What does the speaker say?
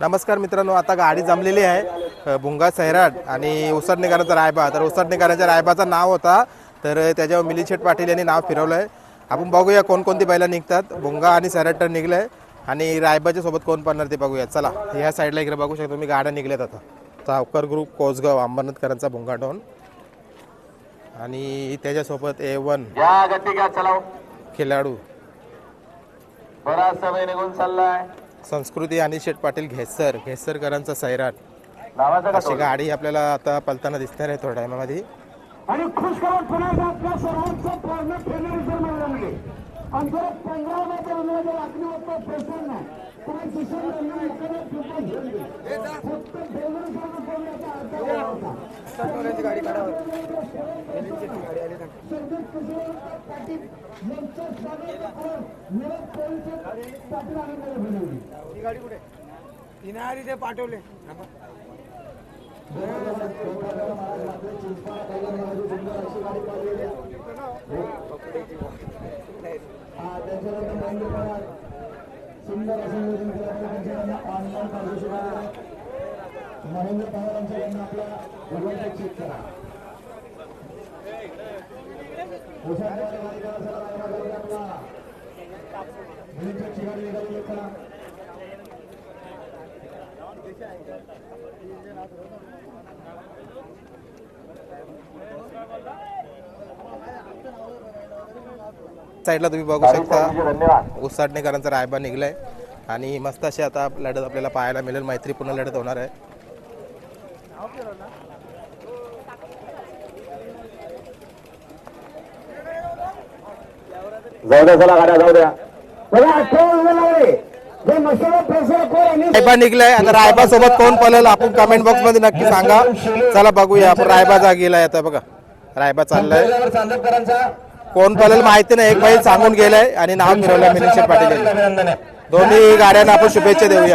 नमस्कार मित्रांनो, आता गाडी जमलेली आहे भुंगा सैराट आणि उसरनेकरांचा रायबा। तर उसरनेकरांच्या रायबाचं नाव होता, तर त्याच्यावर मिलिंद पाटील यांनी नाव फिरवलंय। आपण बघूया कोणकोणती बैला निघतात। भुंगा आणि सैराट तर निघले आणि रायबाच्या सोबत कोण पडणार ते बघूया। चला ह्या साईडला इकडे बघू शकतो तुम्ही, गाड्या निघल्यात आता। सावकर ग्रुप कोसगाव अंबरनाथकरांचा भुंगा डॉन आणि त्याच्यासोबत A1 या गती का चलाव खिलाडू बराच समय निघून चाललाय। संस्कृती आणि शेठ पाटील घेसरकरांचा सैराट। नावाचा अशी गाडी आपल्याला आता पलताना दिसणार आहे थोड्या टायमामध्ये। आणि खुश करून पुन्हा एकदा आपल्या सर्वांचं पूर्ण फेडरेशन मिळवले आणि जर 15 मध्ये उमेदवार आपली होता प्रसन्न तुम्ही शिक्षण एखाद्या फक्त फेडरेशन बोलण्याचा अर्थ होता। गाडी काढावं पाटील यांच्या स्वागतावर निरोप पाटील आणि ही गाडी कुठे तिने आधी ते पाठवले। सुंदर असं नियोजन केलं महेंद्र पवारांच्या यांना आपला भगवंत चेक करा। साईडला तुम्ही बघू शकता धन्यवाद। उसाटणेकरांचा रायबा निघलाय आणि मस्त अशी आता लढत आपल्याला पाहायला मिळेल। मैत्रीपूर्ण लढत होणार आहे। जाऊ द्या, चला गाड्या जाऊ द्या। रायबा निघलाय आता। रायबा सोबत कोण पळेल आपण कमेंट बॉक्स मध्ये नक्की सांगा। चला बघूया आपण। रायबा जागेला आता बघा, रायबा चाललाय। कोण पळेल माहिती नाही, एक बैल सांगून गेलाय आणि नाव फिरवलंय मिलिंद पाटील यांनी। दोन्ही गाड्यांना आपण शुभेच्छा देऊया।